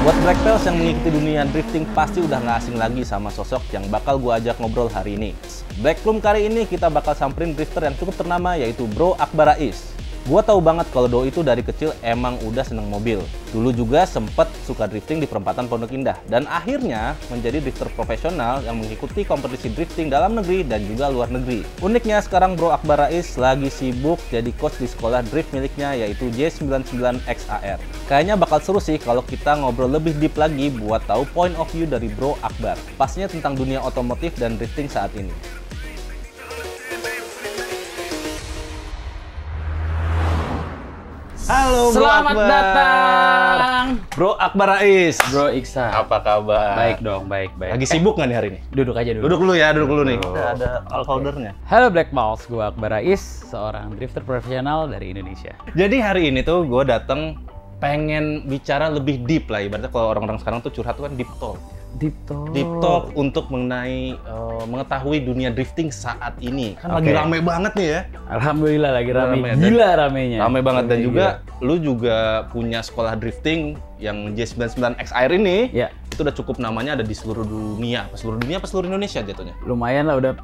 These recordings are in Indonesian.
Buat Blacktails yang mengikuti dunia drifting pasti udah nggak asing lagi sama sosok yang bakal gua ajak ngobrol hari ini. Blackroom kali ini kita bakal samperin drifter yang cukup ternama yaitu Bro Akbar Rais. Gua tahu banget kalau Do itu dari kecil emang udah seneng mobil. Dulu juga sempet suka drifting di perempatan Pondok Indah dan akhirnya menjadi drifter profesional yang mengikuti kompetisi drifting dalam negeri dan juga luar negeri. Uniknya sekarang Bro Akbar Rais lagi sibuk jadi coach di sekolah drift miliknya yaitu J99XAR. Kayaknya bakal seru sih kalau kita ngobrol lebih deep lagi buat tahu point of view dari Bro Akbar. Pastinya tentang dunia otomotif dan drifting saat ini. Halo Bro Selamat Akbar. datang Bro Akbar Rais. Bro Iksan. Apa kabar? Baik dong, baik. Lagi sibuk nggak nih hari ini? Duduk aja dulu. Duduk dulu ya, duduk dulu nih. Duduk. Kita ada all-holdernya. Halo Black Balls, gue Akbar Rais, seorang drifter profesional dari Indonesia. Jadi hari ini tuh gue dateng pengen bicara lebih deep lah. Ibaratnya kalau orang-orang sekarang tuh curhat tuh kan deep talk. Deep talk. Deep talk untuk mengenai mengetahui dunia drifting saat ini. Kan lagi Oke. rame banget nih ya. Alhamdulillah lagi rame. Rame. Gila ramenya. Rame banget dan Rame juga gila. lu juga punya sekolah drifting yang J99XAR ini. Ya, Itu udah cukup namanya ada di seluruh dunia. Apa seluruh Indonesia jatuhnya? lumayan lah udah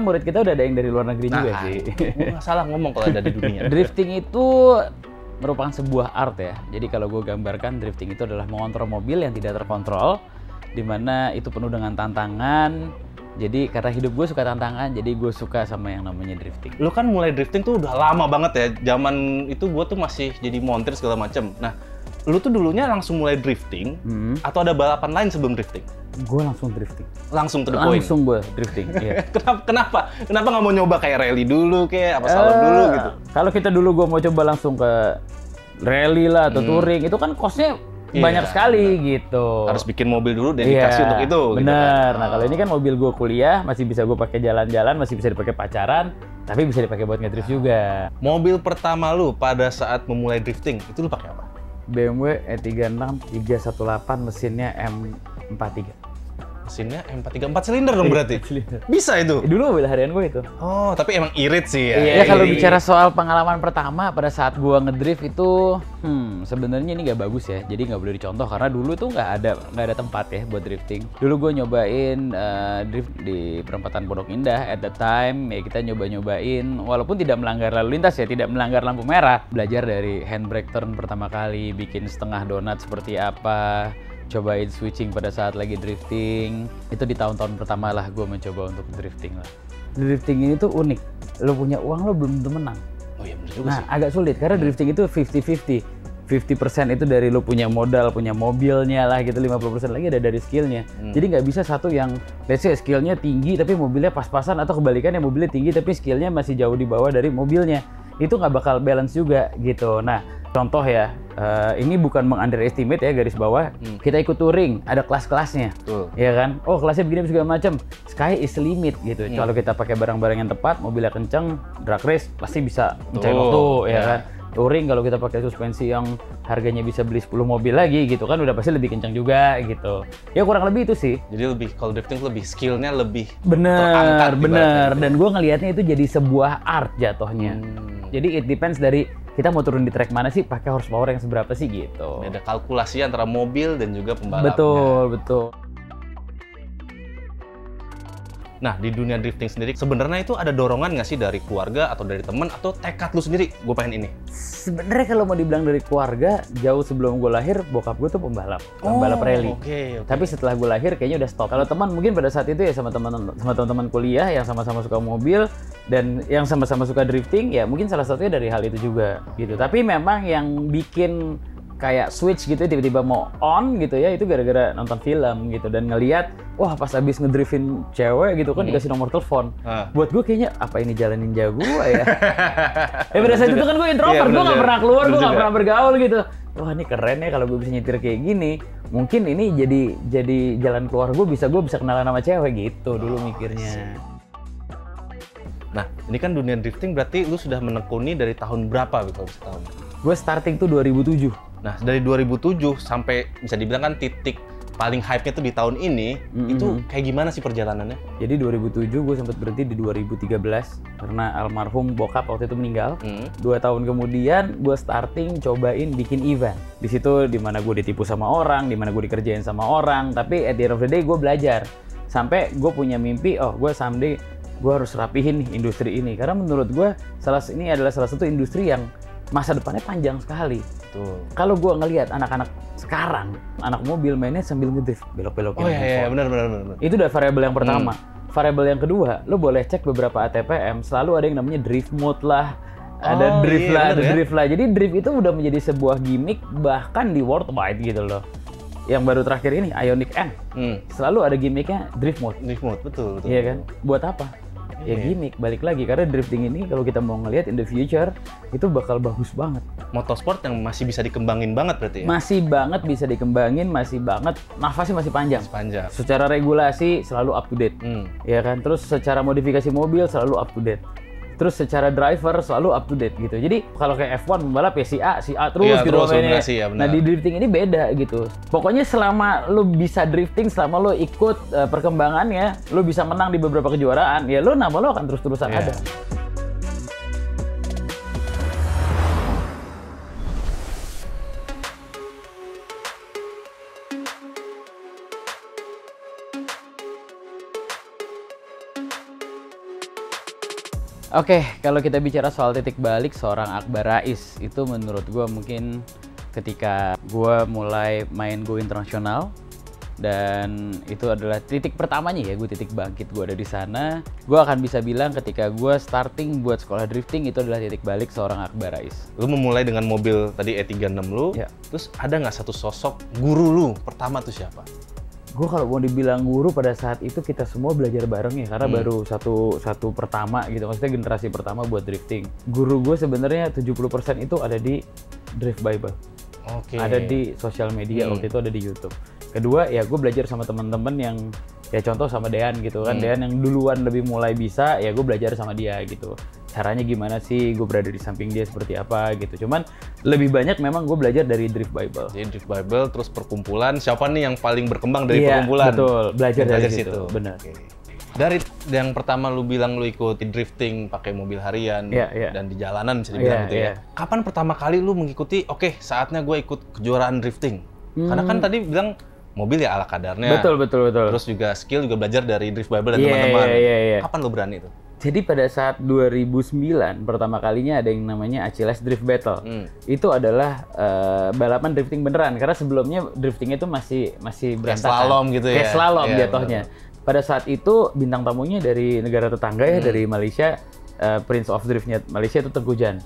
murid kita udah ada yang dari luar negeri juga sih. Gue nggak salah ngomong kalau ada di dunia. Drifting itu merupakan sebuah art ya. Jadi kalau gue gambarkan drifting itu adalah mengontrol mobil yang tidak terkontrol, di mana itu penuh dengan tantangan. Jadi karena hidup gue suka tantangan, jadi gue suka sama yang namanya drifting. Lu kan mulai drifting tuh udah lama banget ya. Zaman itu gue tuh masih jadi montir segala macem. Nah, lu tuh dulunya langsung mulai drifting atau ada balapan lain sebelum drifting? Gue langsung drifting. Langsung to the point. Langsung gue drifting. Iya. Kenapa? Kenapa nggak mau nyoba kayak rally dulu kayak apa salon dulu gitu? Kalau kita dulu gue mau coba langsung ke rally lah atau touring, itu kan costnya Iya, banyak sekali gitu. Harus bikin mobil dulu dedikasi untuk itu. Bener. Gitu kan? Nah kalau ini kan mobil gue kuliah, masih bisa gue pakai jalan-jalan, masih bisa dipakai pacaran, tapi bisa dipakai buat ngedrift juga. Mobil pertama lu pada saat memulai drifting itu lu pakai apa? BMW E36 318 mesinnya M43. Mesinnya M43 4 silinder dong berarti. Bisa itu. Dulu mobil harian gue itu. Oh, tapi emang irit sih ya. Iya, kalau bicara soal pengalaman pertama pada saat gua ngedrift itu, sebenarnya ini nggak bagus ya. Jadi nggak boleh dicontoh karena dulu tuh nggak ada tempat ya buat drifting. Dulu gue nyobain drift di perempatan Pondok Indah at the time. Ya kita nyobain, walaupun tidak melanggar lalu lintas ya, tidak melanggar lampu merah. Belajar dari handbrake turn pertama kali, bikin setengah donat seperti apa. Cobain switching pada saat lagi drifting. Itu di tahun-tahun pertama lah gue mencoba untuk drifting lah. Drifting ini tuh unik. Lo punya uang lo belum tentu menang. Oh iya bener juga Nah, sih. agak sulit karena drifting itu 50-50. 50% itu dari lo punya modal, punya mobilnya lah gitu, 50% lagi ada dari skillnya. Jadi nggak bisa satu yang let's say skillnya tinggi tapi mobilnya pas-pasan, atau kebalikannya mobilnya tinggi tapi skillnya masih jauh di bawah dari mobilnya. Itu nggak bakal balance juga gitu. Nah, contoh ya, ini bukan meng-underestimate ya, garis bawah. Kita ikut touring, ada kelas-kelasnya. Betul. Ya kan? Oh, kelasnya begini segala macam. Sky is the limit gitu. Kalau kita pakai barang-barang yang tepat, mobilnya kenceng, drag race pasti bisa mencari waktu, ya kan? Touring kalau kita pakai suspensi yang harganya bisa beli 10 mobil lagi gitu kan, udah pasti lebih kencang juga gitu. Ya kurang lebih itu sih. Jadi lebih kalau drifting lebih skillnya lebih Bener, terangkat bener. ibaratnya gitu. Dan gue ngelihatnya itu jadi sebuah art jatuhnya. Jadi it depends dari kita mau turun di track mana sih, pakai horsepower yang seberapa sih gitu. Ada kalkulasi antara mobil dan juga pembalapnya. Betul. Nah, di dunia drifting sendiri sebenarnya itu ada dorongan nggak sih dari keluarga atau dari teman atau tekad lu sendiri? Gue pengen ini. Sebenarnya kalau mau dibilang dari keluarga, jauh sebelum gue lahir, bokap gue tuh pembalap rally. Oke. Tapi setelah gue lahir kayaknya udah stop. Kalau teman mungkin pada saat itu ya sama teman-teman kuliah yang sama-sama suka mobil dan yang sama-sama suka drifting, ya mungkin salah satunya dari hal itu juga gitu. Tapi memang yang bikin kayak switch gitu tiba-tiba mau on gitu ya, itu gara-gara nonton film gitu dan ngelihat wah pas abis ngedriftin cewek gitu kan dikasih nomor telepon. Buat gue kayaknya apa ini jalan ninja gue ya. Pada saat itu kan gue introvert, gue nggak pernah keluar, gue nggak pernah bergaul gitu. Wah ini keren ya kalau gue bisa nyetir kayak gini. Mungkin ini jadi jalan keluar gue bisa kenalan sama cewek gitu dulu mikirnya. Nah, ini kan dunia drifting berarti lu sudah menekuni dari tahun berapa kalau bisa tahu? Gue starting tuh 2007. Nah, dari 2007 sampai bisa dibilang kan titik paling hype-nya tuh di tahun ini, itu kayak gimana sih perjalanannya? Jadi 2007 gue sempat berhenti di 2013 karena almarhum bokap waktu itu meninggal. 2 tahun kemudian gue starting cobain bikin event. Di situ dimana gue ditipu sama orang, dimana gue dikerjain sama orang, tapi at the end of the day gue belajar. Sampai gue punya mimpi, gue someday gue harus rapihin nih industri ini. Karena menurut gue ini adalah salah satu industri yang masa depannya panjang sekali. Kalau gue ngelihat anak-anak sekarang, anak mobil mainnya sambil ngedrift, belok-belokin. Oh iya, benar. Itu udah variabel yang pertama. Variabel yang kedua, lo boleh cek beberapa ATPM, selalu ada yang namanya drift mode lah, ada drift lah. Jadi drift itu udah menjadi sebuah gimmick bahkan di worldwide gitu loh. Yang baru terakhir ini, Ioniq N, selalu ada gimmicknya drift mode. Drift mode, betul. Iya kan? Buat apa? Ya gimmick, balik lagi. Karena drifting ini kalau kita mau ngelihat in the future, itu bakal bagus banget. Motorsport yang masih bisa dikembangin banget berarti ya? Masih banget bisa dikembangin, masih banget, nafasnya masih panjang. Panjang. Secara regulasi selalu up to date, ya kan? Terus secara modifikasi mobil selalu up to date. Terus secara driver selalu up to date gitu. Jadi kalau kayak F1 pembalap ya si A terus gitu mainnya. Ya, nah di drifting ini beda gitu. Pokoknya selama lo bisa drifting, selama lo ikut perkembangannya, lo bisa menang di beberapa kejuaraan, ya lo nama lo akan terus-terusan ada. Oke, kalau kita bicara soal titik balik seorang Akbar Rais, itu menurut gue mungkin ketika gue mulai main go internasional, dan itu adalah titik pertamanya ya, gue titik bangkit gue ada di sana. Gue akan bisa bilang ketika gue starting buat sekolah drifting itu adalah titik balik seorang Akbar Rais. Lu memulai dengan mobil tadi E36 lu, terus ada nggak satu sosok guru lu pertama tuh siapa? Gue kalau mau dibilang guru pada saat itu kita semua belajar bareng ya, karena baru satu pertama gitu, maksudnya generasi pertama buat drifting. Guru gue sebenarnya 70% itu ada di Drift Bible. Ada di sosial media, waktu itu ada di YouTube. Kedua ya gue belajar sama teman-teman yang ya contoh sama Dean gitu kan, Dean yang duluan lebih mulai bisa, ya gue belajar sama dia gitu. Caranya gimana sih, gue berada di samping dia seperti apa gitu. Cuman lebih banyak memang gue belajar dari Drift Bible. Jadi Drift Bible, terus perkumpulan, siapa nih yang paling berkembang dari perkumpulan? Betul, belajar dari situ. Benar. Dari yang pertama lu bilang lu ikut drifting pakai mobil harian dan di jalanan bisa dibilang gitu ya. Kapan pertama kali lu mengikuti, saatnya gue ikut kejuaraan drifting? Karena kan tadi bilang mobil ya ala kadarnya. Betul. Terus juga skill juga belajar dari Drift Bible dan teman-teman. Kapan lu berani itu? Jadi pada saat 2009 pertama kalinya ada yang namanya Achilles Drift Battle. Itu adalah balapan drifting beneran, karena sebelumnya drifting itu masih berantakan. Kayak slalom gitu ya. Kayak slalom jatuhnya. Pada saat itu bintang tamunya dari negara tetangga ya, dari Malaysia, Prince of Driftnya Malaysia itu Tengku Jan.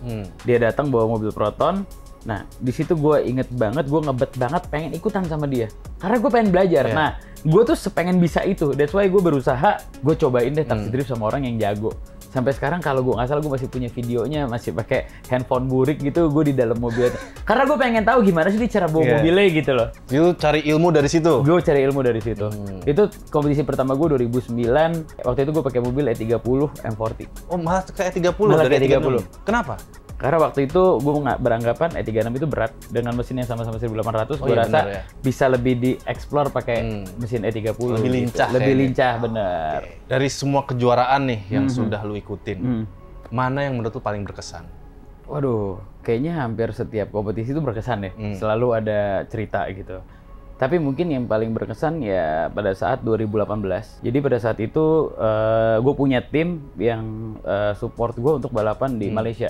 Dia datang bawa mobil Proton. Nah, di situ gue inget banget, gue ngebet banget pengen ikutan sama dia. Karena gue pengen belajar. Nah, gue tuh sepengen bisa itu. That's why gue berusaha, gue cobain deh taksi drift sama orang yang jago. Sampai sekarang kalau gue nggak salah, gue masih punya videonya, masih pakai handphone burik gitu, gue di dalam mobil. Karena gue pengen tahu gimana sih cara bawa mobilnya gitu loh. Lu cari ilmu dari situ? Gue cari ilmu dari situ. Itu kompetisi pertama gue 2009, waktu itu gue pakai mobil E30 M40. Oh, malah kayak E30 malah dari kayak 30. Kenapa? Karena waktu itu gue nggak beranggapan E36 itu berat. Dengan mesin yang sama-sama 1800, gue rasa bisa lebih dieksplor pakai mesin E30. Lebih lincah. Gitu. Lebih lincah, bener. Dari semua kejuaraan nih yang sudah lu ikutin, mana yang menurut lu paling berkesan? Waduh, kayaknya hampir setiap kompetisi itu berkesan ya. Selalu ada cerita gitu. Tapi mungkin yang paling berkesan ya pada saat 2018. Jadi pada saat itu gue punya tim yang support gue untuk balapan di Malaysia.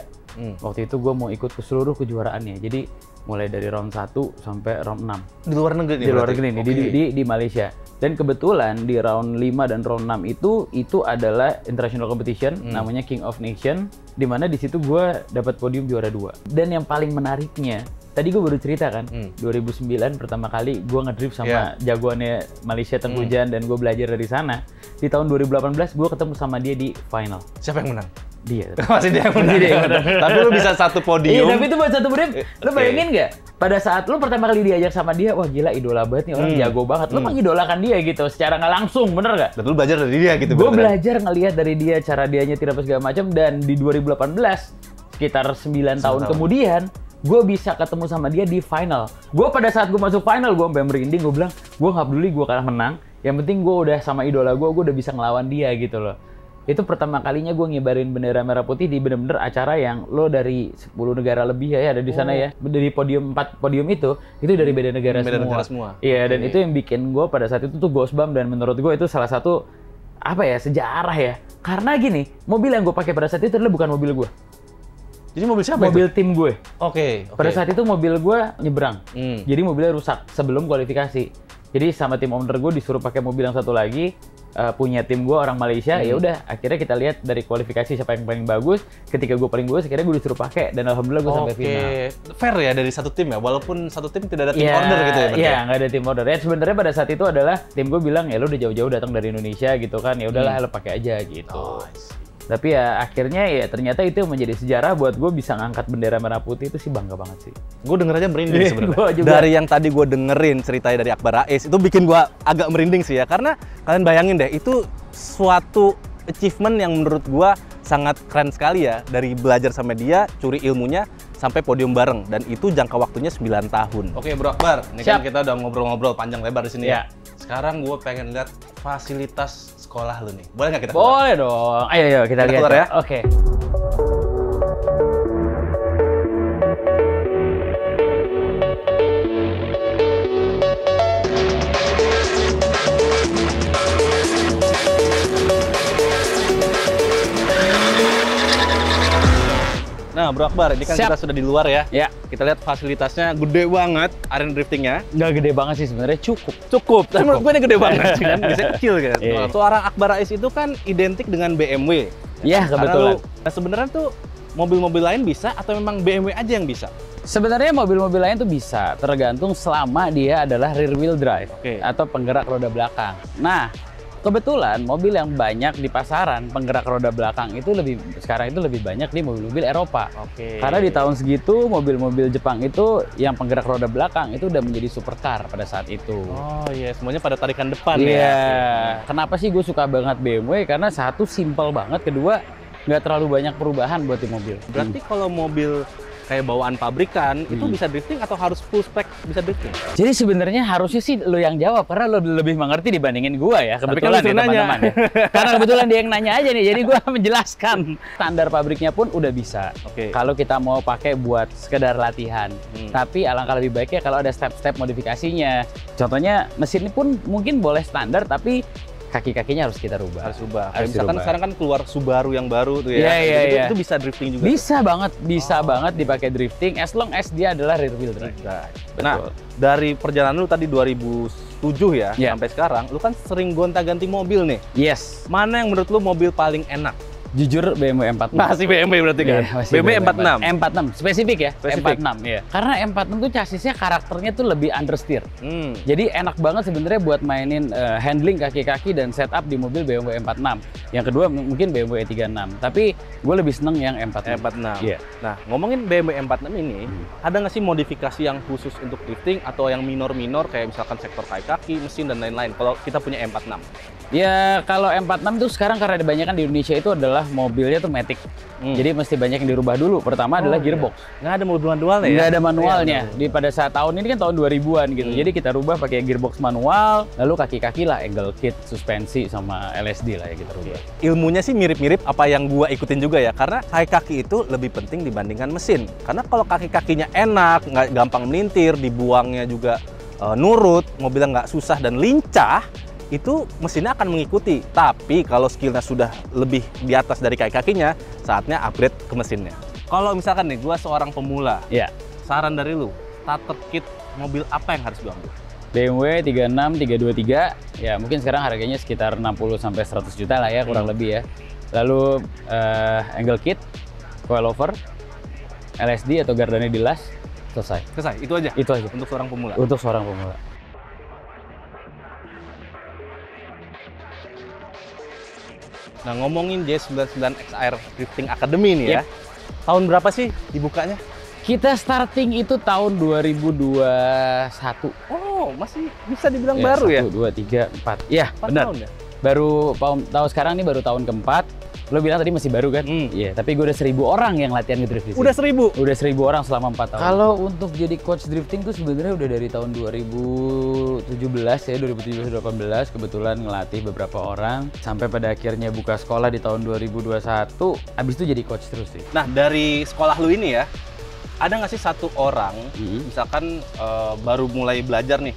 Waktu itu gue mau ikut ke seluruh kejuaraannya. Jadi mulai dari round 1 sampai round 6. Di luar negeri nih? Di luar negeri nih, di Malaysia. Dan kebetulan di round 5 dan round 6 itu adalah international competition, namanya King of Nation, di mana di situ gue dapat podium juara 2. Dan yang paling menariknya, tadi gue baru cerita kan, 2009 pertama kali gue ngedrift sama jagoannya Malaysia Tengku Jan, dan gue belajar dari sana. Di tahun 2018 gue ketemu sama dia di final. Siapa yang menang? Dia. Masih dia yang menang. Tapi lu bisa satu podium. Iya, tapi itu buat satu podium. Lu bayangin nggak? Pada saat lu pertama kali diajak sama dia, wah gila, idola banget nih orang, jago banget. Lu mengidolakan dia gitu secara nggak langsung, bener nggak? Dan lu belajar dari dia gitu. Gue belajar ngelihat dari dia, cara dia nyetir apa segala macam. Dan di 2018, sekitar 9 tahun kemudian, gue bisa ketemu sama dia di final. Gue pada saat gue masuk final, gue sampai merinding, gue bilang, gue nggak peduli gue kalah menang, yang penting gue udah sama idola gue udah bisa ngelawan dia gitu loh. Itu pertama kalinya gue ngibarin bendera merah putih di bener-bener acara yang lo dari 10 negara lebih ya ada di sana ya. Dari podium 4 podium itu dari beda negara semua. Iya, dan itu yang bikin gue pada saat itu tuh goosebumps, dan menurut gue itu salah satu apa ya, sejarah ya. Karena gini, mobil yang gue pakai pada saat itu adalah bukan mobil gue. Jadi mobil siapa mobil itu? tim gue. Oke. Pada saat itu mobil gue nyebrang. Jadi mobilnya rusak sebelum kualifikasi. Jadi sama tim owner gue disuruh pakai mobil yang satu lagi, punya tim gue orang Malaysia. Ya udah, akhirnya kita lihat dari kualifikasi siapa yang paling bagus. Ketika gue paling bagus, akhirnya gue disuruh pakai, dan alhamdulillah gue sampai final. Fair ya dari satu tim ya, walaupun satu tim tidak ada tim order gitu ya. Iya, nggak ada tim order. Ya sebenarnya pada saat itu adalah tim gue bilang, ya lu udah jauh-jauh datang dari Indonesia gitu kan, ya udahlah lo pakai aja gitu. Tapi ya akhirnya ya ternyata itu menjadi sejarah buat gue, bisa ngangkat bendera merah putih, itu sih bangga banget sih. Gue denger aja merinding sebenarnya. Dari yang tadi gue dengerin ceritanya dari Akbar Rais, itu bikin gue agak merinding sih ya. Karena kalian bayangin deh, itu suatu achievement yang menurut gue sangat keren sekali ya. Dari belajar sama dia, curi ilmunya, sampai podium bareng. Dan itu jangka waktunya 9 tahun. Oke Bro Akbar, ini kan kita udah ngobrol-ngobrol panjang lebar di sini ya. Sekarang gue pengen lihat fasilitas sekolah lu nih. Boleh nggak kita keluar? Boleh dong. Ayo kita lihat keluar ya. Oke. Nah, Bro Akbar, ini kan kita sudah di luar ya. Ya. Kita lihat fasilitasnya gede banget, arena driftingnya. Nggak gede banget sih sebenarnya, cukup. Tapi menurut gue ini gede banget sih kan, biasanya kecil kan. Suara Akbar Rais itu kan identik dengan BMW. Iya, kebetulan. Nah, sebenarnya tuh mobil-mobil lain bisa atau memang BMW aja yang bisa? Sebenarnya mobil-mobil lain tuh bisa, tergantung selama dia adalah rear wheel drive atau penggerak roda belakang. Nah, kebetulan mobil yang banyak di pasaran penggerak roda belakang itu sekarang itu lebih banyak di mobil-mobil Eropa. Karena di tahun segitu mobil-mobil Jepang itu yang penggerak roda belakang itu udah menjadi supercar pada saat itu. Oh iya, semuanya pada tarikan depan ya. Kenapa sih gue suka banget BMW? Karena satu, simple banget, kedua nggak terlalu banyak perubahan buat di mobil. Berarti kalau mobil kayak bawaan pabrikan itu bisa drifting atau harus full spec bisa drifting? Jadi sebenarnya harusnya sih lo yang jawab, karena lo lebih mengerti dibandingin gua ya, kebetulan ya teman-teman ya. Karena kebetulan dia yang nanya aja nih, jadi gua menjelaskan. Standar pabriknya pun udah bisa. Kalau kita mau pakai buat sekedar latihan. Tapi alangkah lebih baiknya kalau ada step-step modifikasinya. Contohnya mesin ini pun mungkin boleh standar, tapi kaki-kakinya harus kita rubah. Harus rubah. Misalkan sekarang kan keluar Subaru yang baru tuh ya. Iya. Itu bisa drifting juga. Bisa banget dipakai drifting as long as dia adalah rear wheel drive. Nah, dari perjalanan lu tadi 2007 ya sampai sekarang, lu kan sering gonta-ganti mobil nih. Yes. Mana yang menurut lu mobil paling enak? Jujur BMW M46. Masih BMW berarti kan? BMW M46. M46, spesifik ya? M46, ya. Karena M46 tuh chassisnya karakternya tuh lebih understeer. Jadi enak banget sebenarnya buat mainin handling kaki-kaki dan setup di mobil BMW M46. Yang kedua mungkin BMW E36. Tapi gue lebih seneng yang M46. Yeah. Nah, ngomongin BMW M46 ini, ada nggak sih modifikasi yang khusus untuk drifting atau yang minor-minor kayak misalkan sektor kaki, mesin dan lain-lain kalau kita punya M46? Ya, kalau M46 tuh sekarang karena kebanyakan di Indonesia itu adalah mobilnya tuh matic. Jadi mesti banyak yang dirubah dulu. Pertama adalah gearbox. Nggak ada mobil manualnya ya? Nggak ada manualnya. Pada saat tahun ini kan tahun 2000-an gitu. Jadi kita rubah pakai gearbox manual, lalu kaki-kaki lah, angle kit, suspensi, sama LSD lah ya kita rubah. Ilmunya sih mirip-mirip apa yang gua ikutin juga ya. Karena kaki-kaki itu lebih penting dibandingkan mesin. Karena kalau kaki-kakinya enak, nggak gampang melintir, dibuangnya juga nurut, mobilnya nggak susah dan lincah, itu mesinnya akan mengikuti. Tapi kalau skillnya sudah lebih di atas dari kaki-kakinya, saatnya upgrade ke mesinnya. Kalau misalkan nih, gua seorang pemula, saran dari lu, starter kit mobil apa yang harus gua ambil? BMW 36, 323, ya mungkin sekarang harganya sekitar 60-100 juta lah ya, kurang lebih ya. Lalu angle kit, coilover, LSD atau Gardane di las, selesai. Itu aja? Itu aja. Untuk seorang pemula? Untuk seorang pemula. Nah, ngomongin J99XR Drifting Academy nih ya. Tahun berapa sih dibukanya? Kita starting itu tahun 2021. Oh, masih bisa dibilang baru ya? 1, 2, 3, 4. Iya, benar. Tahun ya? Baru tahun sekarang ini baru tahun keempat. Lo bilang tadi masih baru kan? Iya, tapi gue udah 1.000 orang yang latihan ngedrift di sini. Udah 1.000? Udah 1.000 orang selama 4 tahun. Kalau untuk jadi coach drifting tuh sebenarnya udah dari tahun 2017 ya, 2017-2018 kebetulan ngelatih beberapa orang sampai pada akhirnya buka sekolah di tahun 2021. Abis itu jadi coach terus sih. Nah, dari sekolah lu ini ya, ada nggak sih satu orang, misalkan baru mulai belajar nih,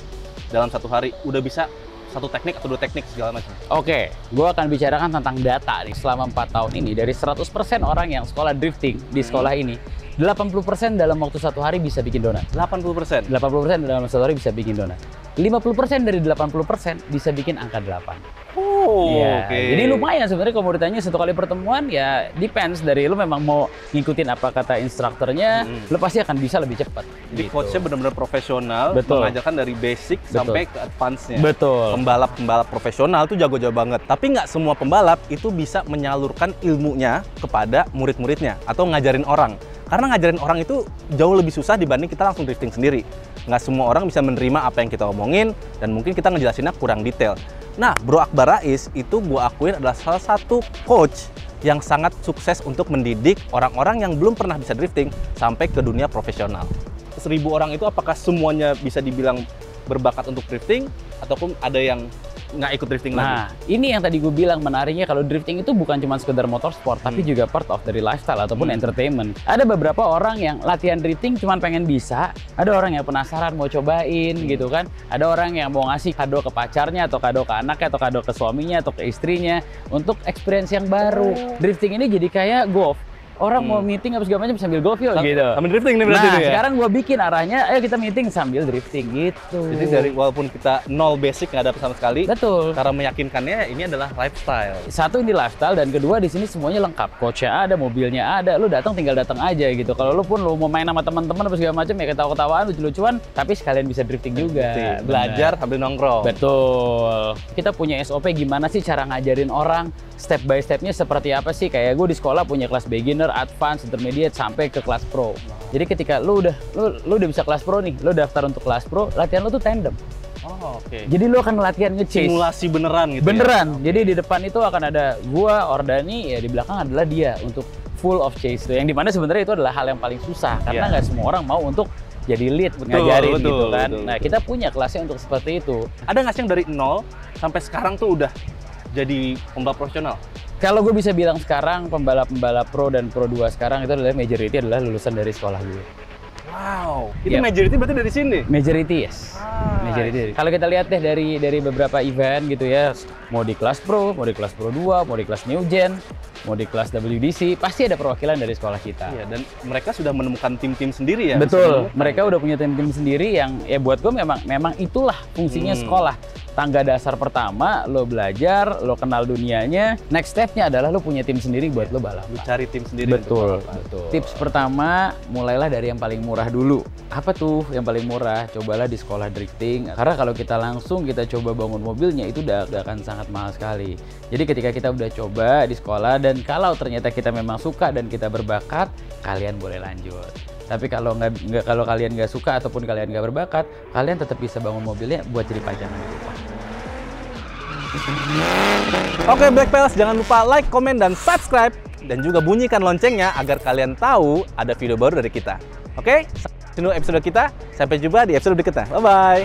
dalam 1 hari udah bisa 1 teknik atau 2 teknik segala macam? Oke, gue akan bicarakan tentang data nih. Selama 4 tahun ini, dari 100% orang yang sekolah drifting di sekolah ini, 80% dalam waktu 1 hari bisa bikin donat. 80%? 80% dalam 1 hari bisa bikin donat. 50% dari 80% bisa bikin angka 8. Oh, ya, oke. Jadi lumayan sebenarnya kalau mau ditanya 1 kali pertemuan ya depends dari lu memang mau ngikutin apa kata instrukturnya, lu pasti akan bisa lebih cepat. Jadi gitu. coachnya benar-benar profesional, Betul. mengajarkan dari basic sampai ke advance-nya. Betul. Pembalap-pembalap profesional tuh jago-jago banget. Tapi nggak semua pembalap itu bisa menyalurkan ilmunya kepada murid-muridnya atau ngajarin orang. Karena ngajarin orang itu jauh lebih susah dibanding kita langsung drifting sendiri. Nggak semua orang bisa menerima apa yang kita omongin, dan mungkin kita ngejelasinnya kurang detail. Nah, Bro Akbar Rais itu gua akuin adalah salah satu coach yang sangat sukses untuk mendidik orang-orang yang belum pernah bisa drifting sampai ke dunia profesional. 1.000 orang itu apakah semuanya bisa dibilang berbakat untuk drifting, ataupun ada yang nggak ikut drifting lagi? Nah, ini yang tadi gue bilang menariknya, kalau drifting itu bukan cuma sekedar motorsport, tapi juga part of dari lifestyle ataupun entertainment. Ada beberapa orang yang latihan drifting cuma pengen bisa, ada orang yang penasaran mau cobain gitu kan, ada orang yang mau ngasih kado ke pacarnya atau kado ke anaknya atau kado ke suaminya atau ke istrinya untuk experience yang baru. Drifting ini jadi kayak golf. Orang mau meeting apa segala macam sambil golf yuk gitu. Sambil drifting nih berarti Nah, ya? sekarang gue bikin arahnya, ayo kita meeting sambil drifting gitu. Jadi dari walaupun kita nol basic, nggak ada sama sekali, Betul. cara meyakinkannya ini adalah lifestyle. Satu ini lifestyle, dan kedua di sini semuanya lengkap. Coachnya ada, mobilnya ada, lu datang tinggal datang aja gitu. Kalau lu pun lu mau main sama teman-teman apa segala macam ya ketawa-ketawaan, lucu-lucuan, tapi sekalian bisa drifting juga. Belajar sambil nongkrong. Betul. Kita punya SOP gimana sih cara ngajarin orang, step by stepnya seperti apa sih? Kayak gue di sekolah punya kelas beginner, advance, intermediate, sampai ke kelas pro. Jadi ketika lu udah bisa kelas pro nih, lu daftar untuk kelas pro, latihan lu tuh tandem. Oh, oke. Jadi lu akan latihan nge-chase. Simulasi beneran gitu. Beneran. Jadi di depan itu akan ada gua, Ordani, ya di belakang adalah dia untuk full of chase. Yang dimana sebenarnya itu adalah hal yang paling susah karena nggak semua orang mau untuk jadi lead ngajarin gitu kan. Nah, kita punya kelasnya untuk seperti itu. Ada nggak sih yang dari nol sampai sekarang tuh udah jadi pembalap profesional? Kalau gue bisa bilang sekarang pembalap-pembalap pro dan pro 2 sekarang itu adalah majority adalah lulusan dari sekolah gue. Wow, itu majority berarti dari sini? Majority, yes. Majority. Kalau kita lihat deh dari beberapa event gitu ya, mau di kelas pro, mau di kelas pro 2, mau di kelas new gen, mau di kelas WDC, pasti ada perwakilan dari sekolah kita. Iya, dan mereka sudah menemukan tim-tim sendiri ya? Betul, mereka udah punya tim-tim sendiri yang ya buat gue memang itulah fungsinya sekolah. Tangga dasar pertama, lo belajar, lo kenal dunianya. Next step-nya adalah lo punya tim sendiri buat lo balap. Cari tim sendiri. Betul, betul. Tips pertama, mulailah dari yang paling murah dulu. Apa tuh yang paling murah? Cobalah di sekolah drifting. Karena kalau kita langsung kita coba bangun mobilnya, itu udah akan sangat mahal sekali. Jadi ketika kita udah coba di sekolah, dan kalau ternyata kita memang suka dan kita berbakat, kalian boleh lanjut. Tapi kalau kalau kalian nggak suka ataupun kalian nggak berbakat, kalian tetap bisa bangun mobilnya buat jadi pajangan di rumah. Oke, Black Pals, jangan lupa like, komen, dan subscribe. Dan juga bunyikan loncengnya agar kalian tahu ada video baru dari kita. Oke, sampai dulu episode kita. Sampai jumpa di episode berikutnya. Bye-bye.